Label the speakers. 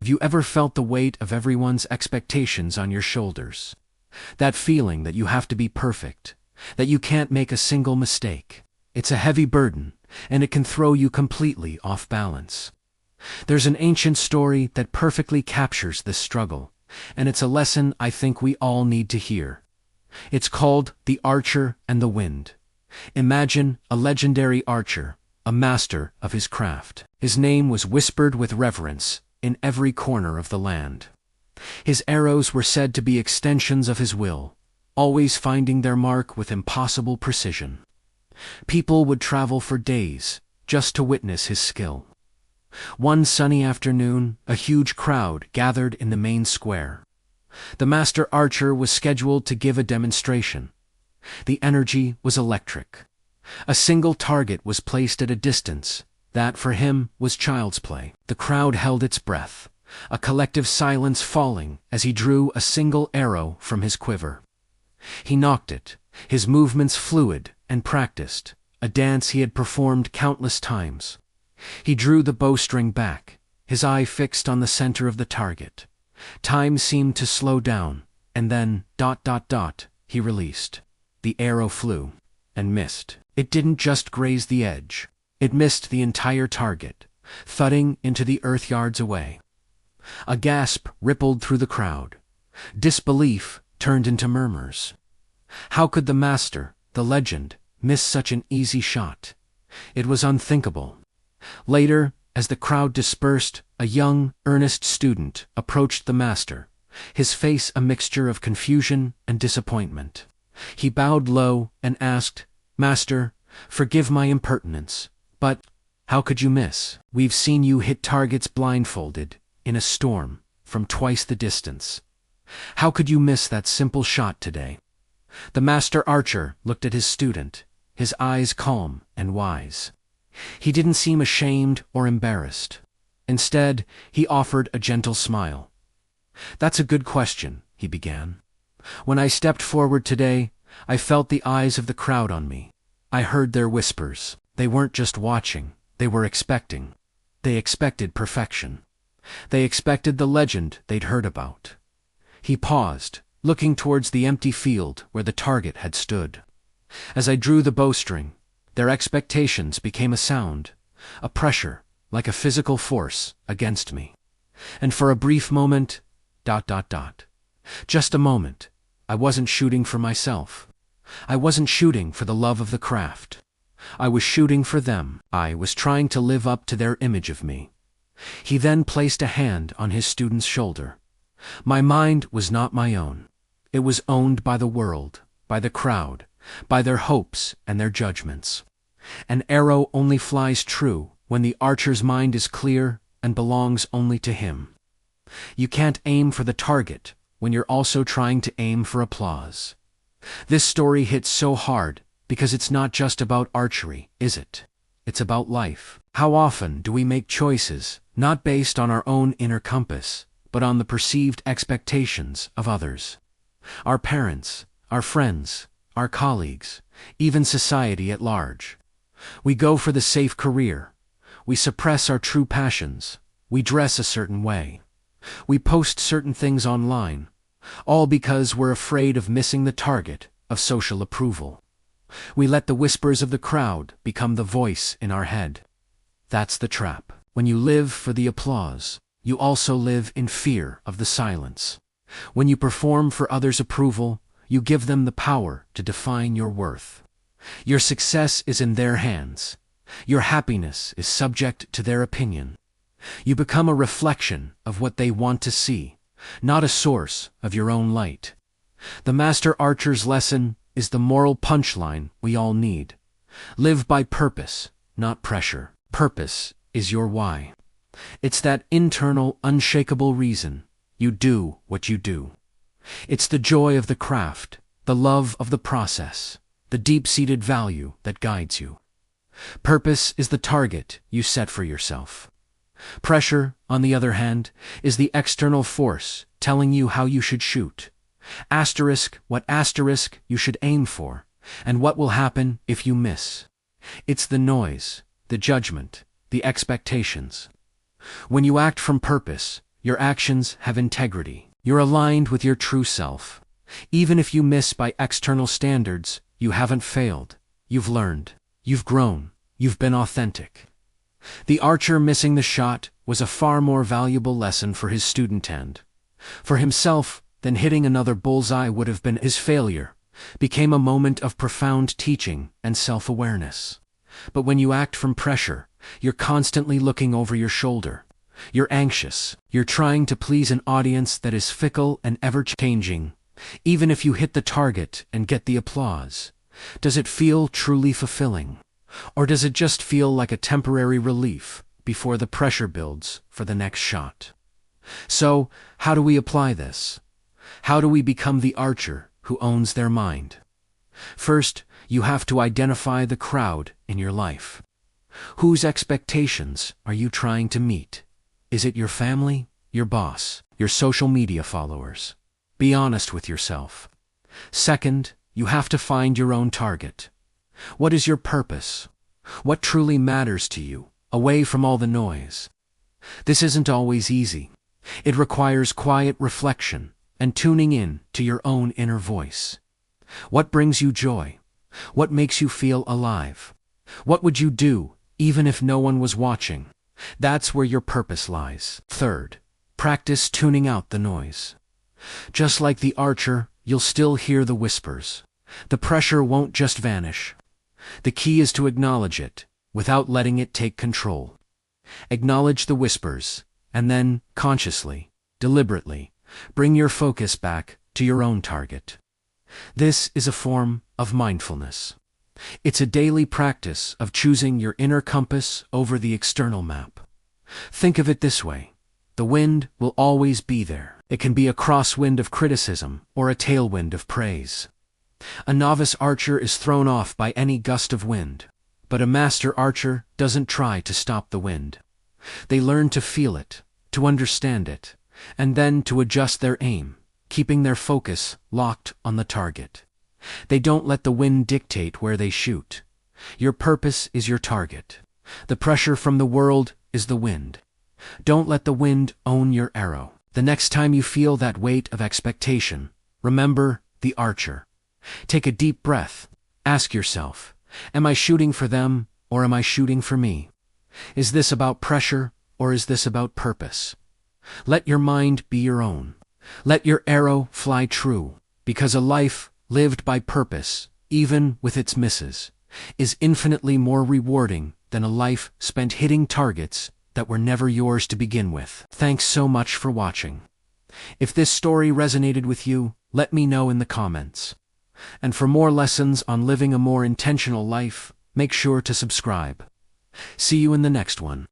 Speaker 1: Have you ever felt the weight of everyone's expectations on your shoulders? That feeling that you have to be perfect, that you can't make a single mistake. It's a heavy burden, and it can throw you completely off balance. There's an ancient story that perfectly captures this struggle, and it's a lesson I think we all need to hear. It's called The Archer and the Wind. Imagine a legendary archer, a master of his craft. His name was whispered with reverence in every corner of the land. His arrows were said to be extensions of his will, always finding their mark with impossible precision. People would travel for days just to witness his skill. One sunny afternoon, a huge crowd gathered in the main square. The master archer was scheduled to give a demonstration. The energy was electric. A single target was placed at a distance. That, for him, was child's play. The crowd held its breath, a collective silence falling as he drew a single arrow from his quiver. He nocked it, his movements fluid and practiced, a dance he had performed countless times. He drew the bowstring back, his eye fixed on the center of the target. Time seemed to slow down, and then, he released. The arrow flew, and missed. It didn't just graze the edge. It missed the entire target, thudding into the earth yards away. A gasp rippled through the crowd. Disbelief turned into murmurs. How could the master, the legend, miss such an easy shot? It was unthinkable. Later, as the crowd dispersed, a young, earnest student approached the master, his face a mixture of confusion and disappointment. He bowed low and asked, "Master, forgive my impertinence, but how could you miss? We've seen you hit targets blindfolded, in a storm, from twice the distance. How could you miss that simple shot today?" The master archer looked at his student, his eyes calm and wise. He didn't seem ashamed or embarrassed. Instead, he offered a gentle smile. "That's a good question," he began. "When I stepped forward today, I felt the eyes of the crowd on me. I heard their whispers. They weren't just watching, they were expecting. They expected perfection. They expected the legend they'd heard about." He paused, looking towards the empty field where the target had stood. "As I drew the bowstring, their expectations became a sound, a pressure, like a physical force, against me. And for a brief moment, just a moment, I wasn't shooting for myself. I wasn't shooting for the love of the craft. I was shooting for them. I was trying to live up to their image of me." He then placed a hand on his student's shoulder. "My mind was not my own. It was owned by the world, by the crowd, by their hopes and their judgments. An arrow only flies true when the archer's mind is clear and belongs only to him. You can't aim for the target when you're also trying to aim for applause." This story hits so hard because it's not just about archery, is it? It's about life. How often do we make choices not based on our own inner compass, but on the perceived expectations of others? Our parents, our friends, our colleagues, even society at large. We go for the safe career. We suppress our true passions. We dress a certain way. We post certain things online, all because we're afraid of missing the target of social approval. We let the whispers of the crowd become the voice in our head. That's the trap. When you live for the applause, you also live in fear of the silence. When you perform for others' approval, you give them the power to define your worth. Your success is in their hands. Your happiness is subject to their opinion. You become a reflection of what they want to see, not a source of your own light. The master archer's lesson is the moral punchline we all need. Live by purpose, not pressure. Purpose is your why. It's that internal, unshakable reason you do what you do. It's the joy of the craft, the love of the process, the deep-seated value that guides you. Purpose is the target you set for yourself. Pressure, on the other hand, is the external force telling you how you should shoot. What asterisk you should aim for, and what will happen if you miss. It's the noise, the judgment, the expectations. When you act from purpose, Your actions have integrity. You're aligned with your true self. Even if you miss by external standards, you haven't failed. You've learned. You've grown. You've been authentic. The archer missing the shot was a far more valuable lesson for his student and, for himself, than hitting another bullseye would have been. His failure became a moment of profound teaching and self-awareness. But when you act from pressure, you're constantly looking over your shoulder. You're anxious. You're trying to please an audience that is fickle and ever-changing. Even if you hit the target and get the applause, does it feel truly fulfilling? Or does it just feel like a temporary relief before the pressure builds for the next shot? So, how do we apply this? How do we become the archer who owns their mind? First, you have to identify the crowd in your life. Whose expectations are you trying to meet? Is it your family, your boss, your social media followers? Be honest with yourself. Second, you have to find your own target. What is your purpose? What truly matters to you, away from all the noise? This isn't always easy. It requires quiet reflection and tuning in to your own inner voice. What brings you joy? What makes you feel alive? What would you do, even if no one was watching? That's where your purpose lies. Third, practice tuning out the noise. Just like the archer, you'll still hear the whispers. The pressure won't just vanish. The key is to acknowledge it, without letting it take control. Acknowledge the whispers, and then, consciously, deliberately, bring your focus back to your own target. This is a form of mindfulness. It's a daily practice of choosing your inner compass over the external map. Think of it this way. The wind will always be there. It can be a crosswind of criticism or a tailwind of praise. A novice archer is thrown off by any gust of wind, but a master archer doesn't try to stop the wind. They learn to feel it, to understand it, and then to adjust their aim, keeping their focus locked on the target. They don't let the wind dictate where they shoot. Your purpose is your target. The pressure from the world is the wind. Don't let the wind own your arrow. The next time you feel that weight of expectation, remember the archer. Take a deep breath. Ask yourself, am I shooting for them or am I shooting for me? Is this about pressure or is this about purpose? Let your mind be your own. Let your arrow fly true, because a life lived by purpose, even with its misses, is infinitely more rewarding than a life spent hitting targets that were never yours to begin with. Thanks so much for watching. If this story resonated with you, let me know in the comments. And for more lessons on living a more intentional life, make sure to subscribe. See you in the next one.